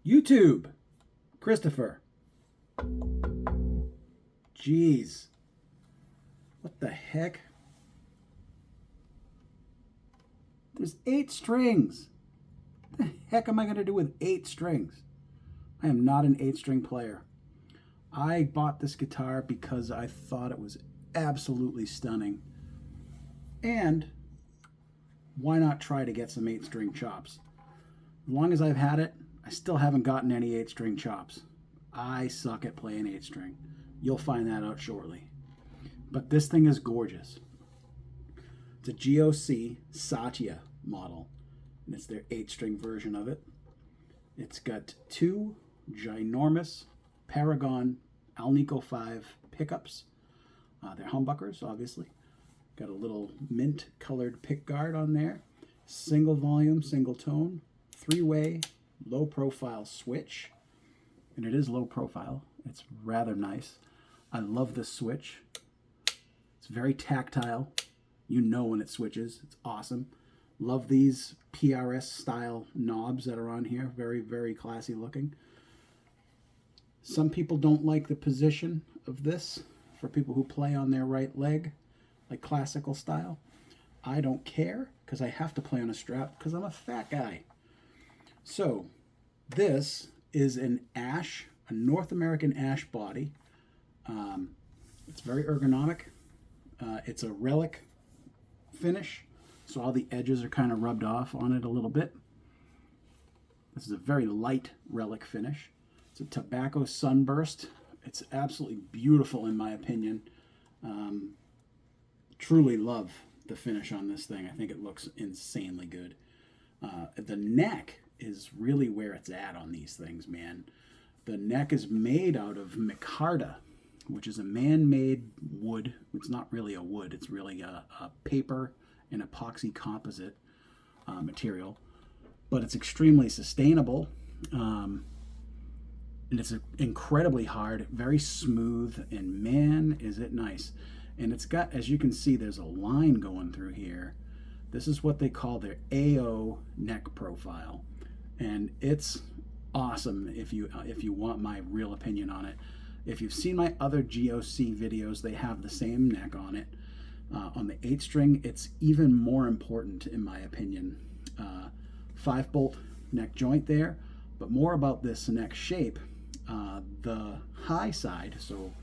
YouTube, Christopher. Jeez. What the heck? There's 8 strings. What the heck am I going to do with 8 strings? I am not an 8-string player. I bought this guitar because I thought it was absolutely stunning. And why not try to get some 8-string chops? As long as I've had it, I still haven't gotten any 8-string chops. I suck at playing 8-string. You'll find that out shortly. But this thing is gorgeous. It's a GOC Satya model, and it's their 8-string version of it. It's got 2 ginormous Paragon Alnico 5 pickups. They're humbuckers, obviously. Got a little mint colored pick guard on there. Single volume, single tone, 3-way, low profile switch. And it is low profile. It's rather nice. I love this switch. It's very tactile. You know when it switches. It's awesome. Love these PRS style knobs that are on here. Very, very classy looking. Some people don't like the position of this for people who play on their right leg, like classical style. I don't care because I have to play on a strap because I'm a fat guy. So this is an ash, a North American ash body. It's very ergonomic. It's a relic finish, so all the edges are kind of rubbed off on it a little bit. This is a very light relic finish. It's a tobacco sunburst. It's absolutely beautiful in my opinion. Truly love the finish on this thing. I think it looks insanely good. The neck is really where it's at on these things, man. The neck is made out of micarta, which is a man-made wood. It's not really a wood. It's really a paper and epoxy composite material. But it's extremely sustainable. And it's incredibly hard, very smooth, and man, is it nice. And it's got, as you can see, there's a line going through here. This is what they call their AO neck profile. And it's awesome if you want my real opinion on it. If you've seen my other GOC videos, they have the same neck on it. On the 8-string, it's even more important in my opinion. 5-bolt neck joint there, but more about this neck shape. The high side, so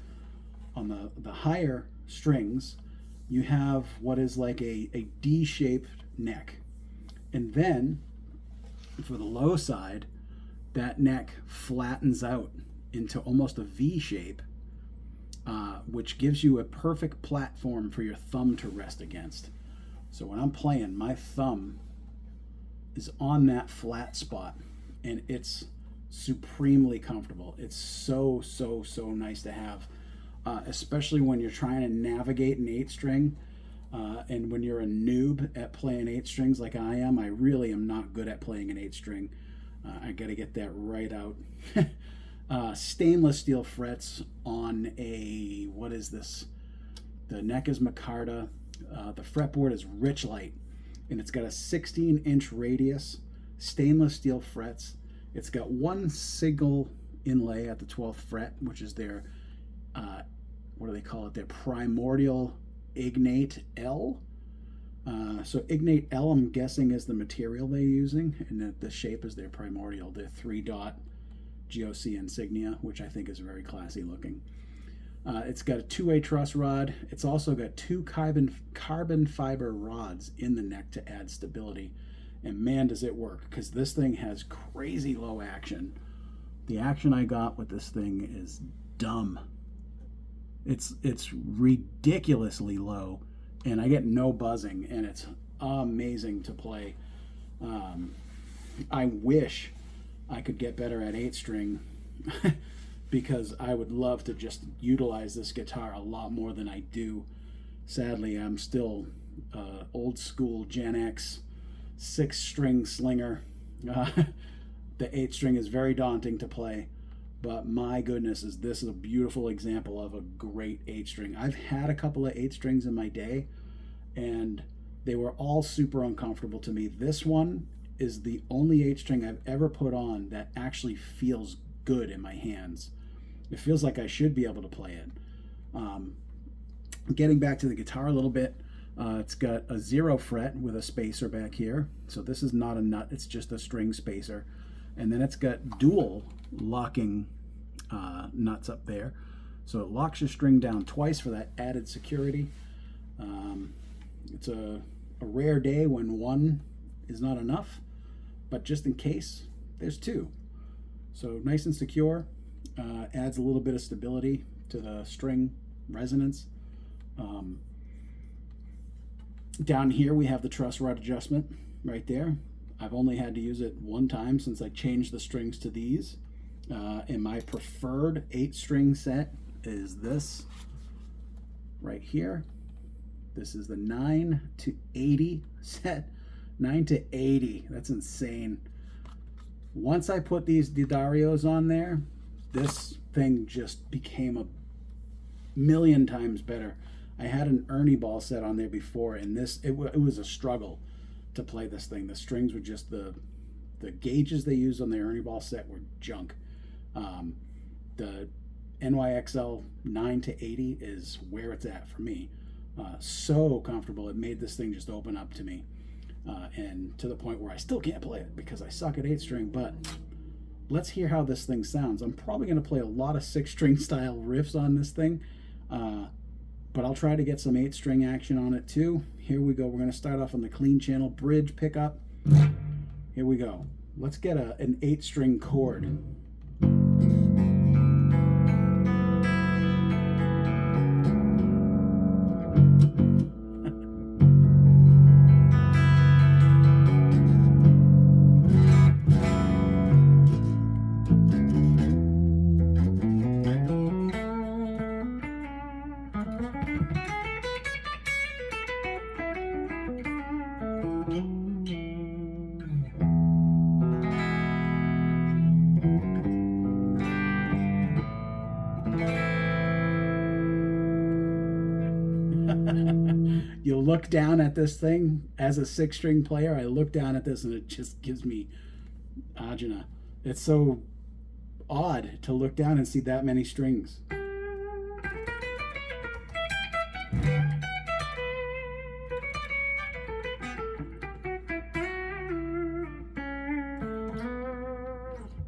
on the higher strings, you have what is like a D-shaped neck. And then for the low side, that neck flattens out into almost a V shape, which gives you a perfect platform for your thumb to rest against. So when I'm playing, my thumb is on that flat spot, and it's supremely comfortable. It's so nice to have, especially when you're trying to navigate an 8-string, and when you're a noob at playing 8 strings like I am. I really am not good at playing an 8-string. I got to get that right out. Stainless steel frets on a, what is this? The neck is micarta. The fretboard is Richlight, and it's got a 16-inch radius, stainless steel frets. It's got one single inlay at the 12th fret, which is their, what do they call it? Their primordial Ignate L. So Ignate L, I'm guessing, is the material they're using, and the shape is their primordial, their 3-dot GOC insignia, which I think is very classy looking. It's got a 2-way truss rod. It's also got 2 carbon fiber rods in the neck to add stability. And man, does it work, because this thing has crazy low action. The action I got with this thing is dumb. It's ridiculously low, and I get no buzzing, and it's amazing to play. I wish I could get better at 8-string because I would love to just utilize this guitar a lot more than I do. Sadly, I'm still old school Gen X 6-string slinger. The 8-string is very daunting to play, but my goodness, this is a beautiful example of a great 8-string. I've had a couple of 8-strings in my day, and they were all super uncomfortable to me. This one is the only 8-string I've ever put on that actually feels good in my hands. It feels like I should be able to play it. Getting back to the guitar a little bit, it's got a 0 fret with a spacer back here. So this is not a nut, it's just a string spacer. And then it's got dual locking nuts up there. So it locks your string down twice for that added security. It's a rare day when one is not enough, but just in case, there's 2. So nice and secure, adds a little bit of stability to the string resonance. Down here we have the truss rod adjustment right there. I've only had to use it one time since I changed the strings to these. And my preferred 8-string set is this right here. This is the 9 to 80 set. 9 to 80, that's insane. Once I put these Didarios on there, this thing just became a million times better. I had an Ernie ball set on there before, and it was a struggle to play this thing. The strings were just, the gauges they used on the Ernie ball set were junk. The NYXL 9 to 80 is where it's at for me. So comfortable, it made this thing just open up to me. And to the point where I still can't play it because I suck at 8-string, but let's hear how this thing sounds. I'm probably going to play a lot of 6-string style riffs on this thing, but I'll try to get some 8-string action on it too. Here we go. We're going to start off on the clean channel bridge pickup. Here we go. Let's get an 8-string chord. You look down at this thing as a 6-string player. I look down at this and it just gives me agina. It's so odd to look down and see that many strings.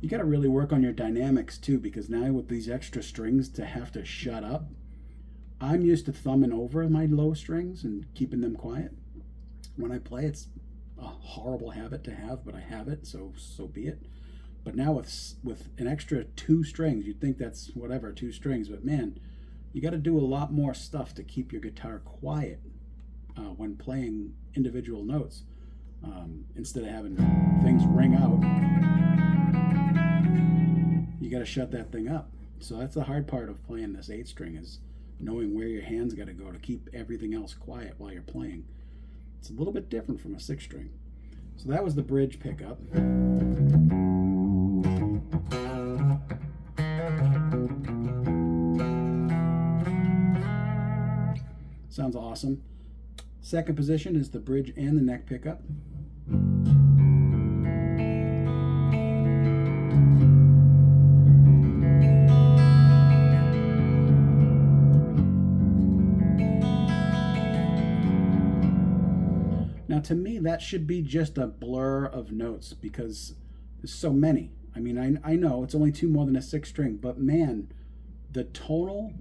You got to really work on your dynamics too, because now with these extra strings to have to shut up, I'm used to thumbing over my low strings and keeping them quiet. When I play, it's a horrible habit to have, but I have it, so be it. But now with an extra 2 strings, you'd think that's whatever, 2 strings, but man, you got to do a lot more stuff to keep your guitar quiet when playing individual notes, instead of having things ring out. You got to shut that thing up. So that's the hard part of playing this 8-string, is knowing where your hands got to go to keep everything else quiet while you're playing. It's a little bit different from a 6-string. So that was the bridge pickup. Sounds awesome. Second position is the bridge and the neck pickup. Now, to me, that should be just a blur of notes because there's so many. I mean, I know it's only 2 more than a 6-string, but man, the tonal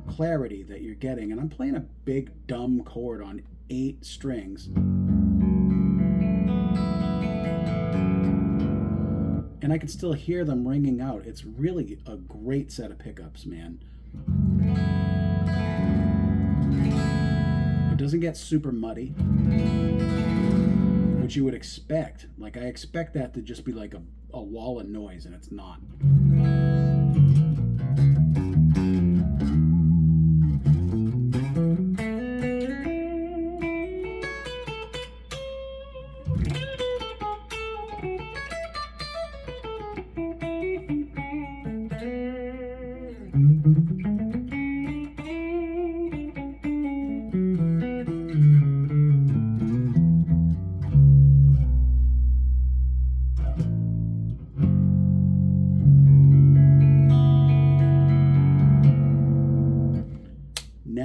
clarity that you're getting, and I'm playing a big, dumb chord on 8 strings. And I can still hear them ringing out. It's really a great set of pickups, man. It doesn't get super muddy, which you would expect. Like, I expect that to just be like a wall of noise, and it's not.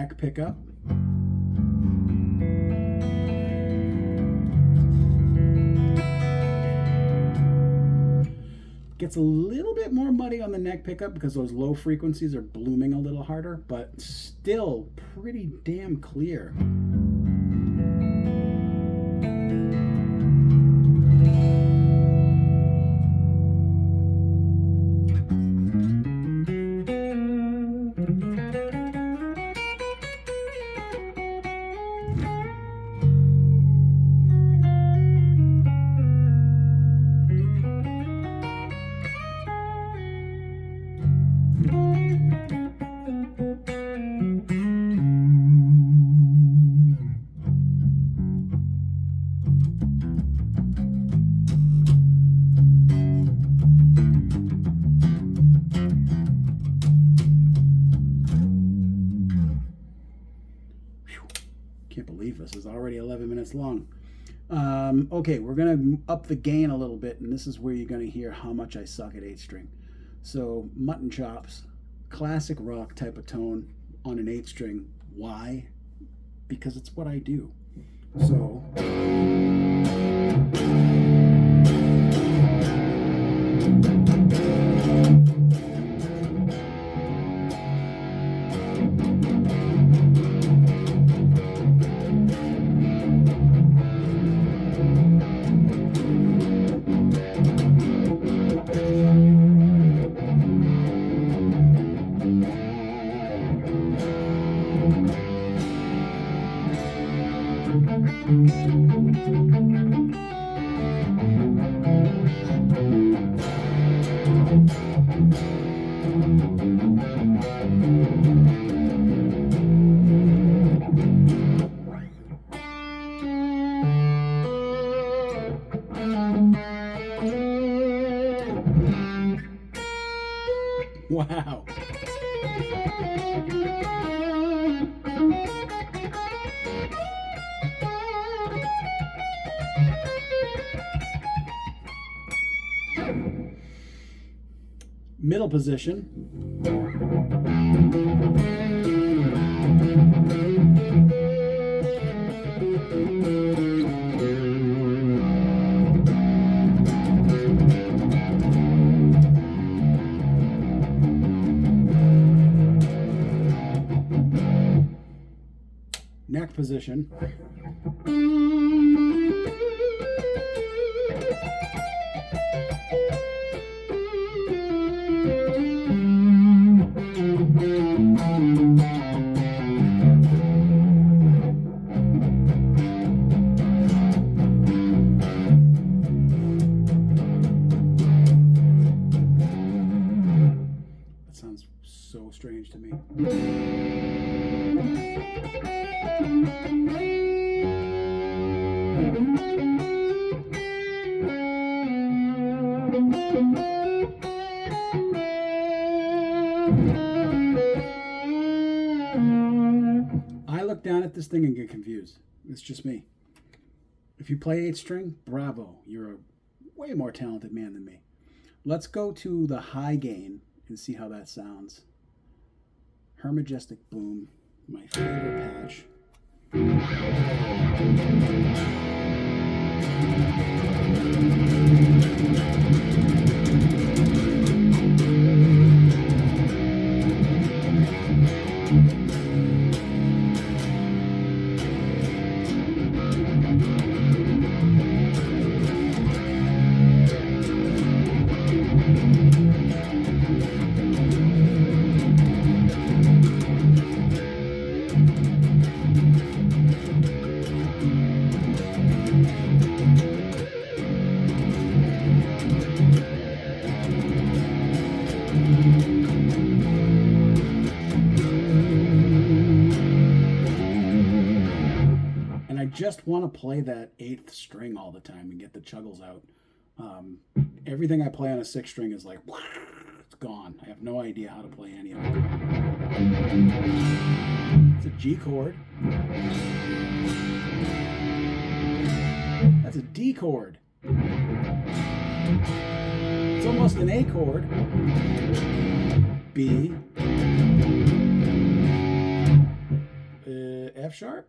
neck pickup. Gets a little bit more muddy on the neck pickup because those low frequencies are blooming a little harder, but still pretty damn clear. Can't believe this is already 11 minutes long. Okay, we're going to up the gain a little bit, and this is where you're going to hear how much I suck at 8-string. So, mutton chops, classic rock type of tone on an 8-string. Why? Because it's what I do. So... Wow. Middle position. Neck position. That sounds so strange to me. I look down at this thing and get confused. It's just me. If you play 8-string, bravo. You're a way more talented man than me. Let's go to the high gain and see how that sounds. Her Majestic Boom, my favorite patch. Just want to play that 8th string all the time and get the chuggles out. Everything I play on a 6th string is like, it's gone. I have no idea how to play any of it. It's a G chord. That's a D chord. It's almost an A chord. B. F sharp.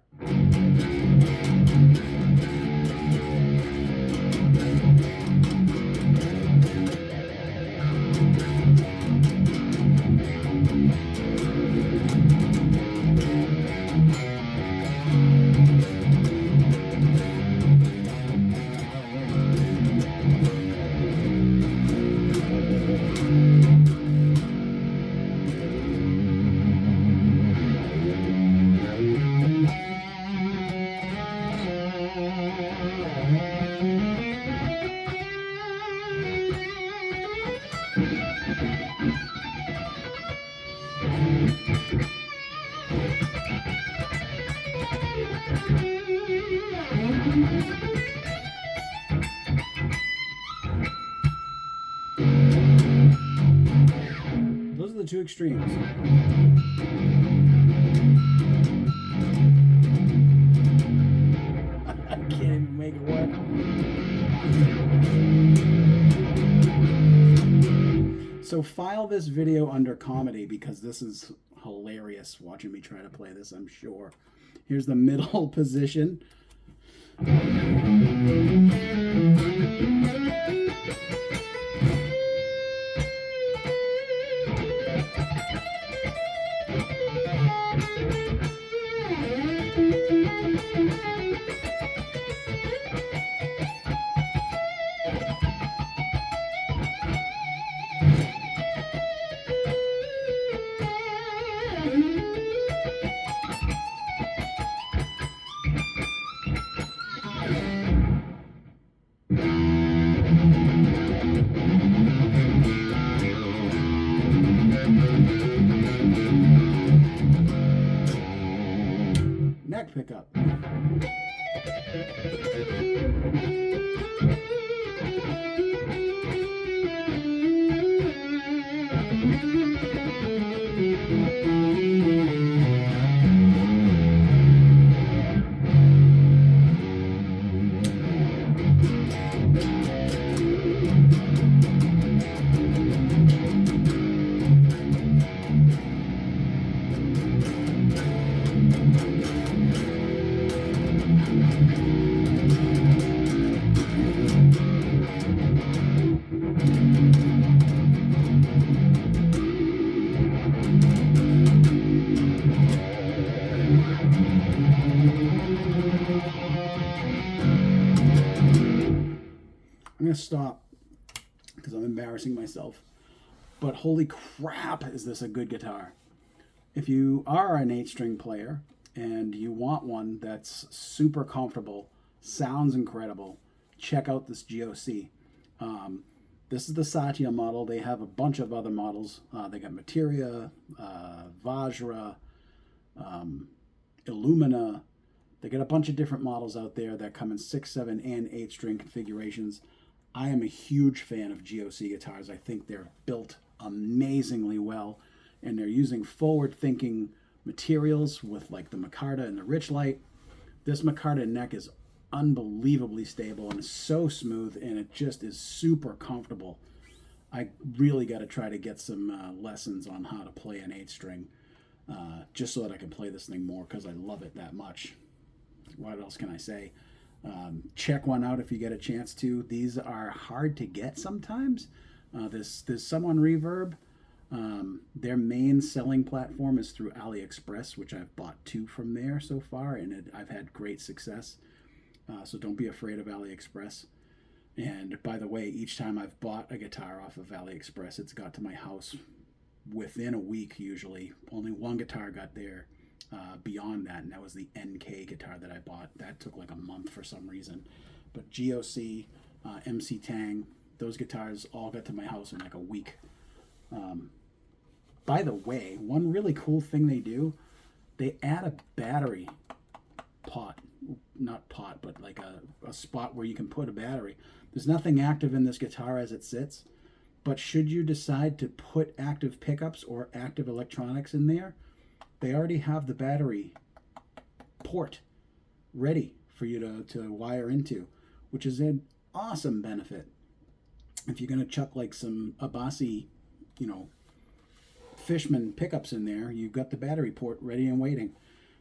Those are the two extremes. I can't even make it work. So file this video under comedy because this is hilarious watching me try to play this, I'm sure. Here's the middle position. Neck pickup. I'm going to stop because I'm embarrassing myself. But holy crap, is this a good guitar. If you are an 8-string player and you want one that's super comfortable, sounds incredible, check out this GOC. This is the Satya model. They have a bunch of other models. They got Materia, Vajra, Illumina. They got a bunch of different models out there that come in 6, 7, and 8-string configurations. I am a huge fan of GOC guitars. I think they're built amazingly well, and they're using forward-thinking materials with like the micarta and the rich light. This micarta neck is unbelievably stable and is so smooth, and it just is super comfortable. I really got to try to get some lessons on how to play an 8-string just so that I can play this thing more because I love it that much. What else can I say? Check one out if you get a chance to. These are hard to get sometimes. There's some on Reverb. Their main selling platform is through AliExpress, which I've bought 2 from there so far, and I've had great success. So don't be afraid of AliExpress. And by the way, each time I've bought a guitar off of AliExpress, it's got to my house within a week usually. Only one guitar got there beyond that, and that was the NK guitar that I bought. That took like a month for some reason. But GOC, MC Tang, those guitars all got to my house in like a week. By the way, one really cool thing they do, they add a battery pot, not pot, but like a spot where you can put a battery. There's nothing active in this guitar as it sits, but should you decide to put active pickups or active electronics in there, they already have the battery port ready for you to wire into, which is an awesome benefit. If you're going to chuck like some Abasi, Fishman pickups in there, you've got the battery port ready and waiting.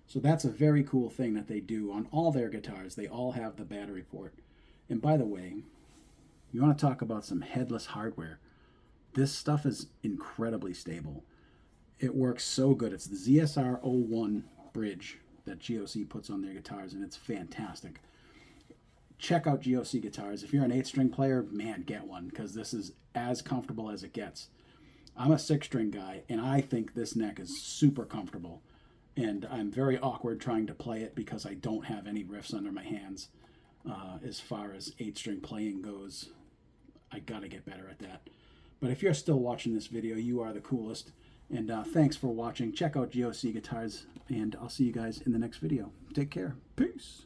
So that's a very cool thing that they do on all their guitars. They all have the battery port. And by the way, you want to talk about some headless hardware. This stuff is incredibly stable. It works so good. It's the ZSR-01 bridge that GOC puts on their guitars, and it's fantastic. Check out GOC guitars. If you're an 8-string player, man, get one, because this is as comfortable as it gets. I'm a 6-string guy, and I think this neck is super comfortable. And I'm very awkward trying to play it because I don't have any riffs under my hands. As far as 8-string playing goes, I gotta get better at that. But if you're still watching this video, you are the coolest. And thanks for watching. Check out GOC guitars, and I'll see you guys in the next video. Take care. Peace.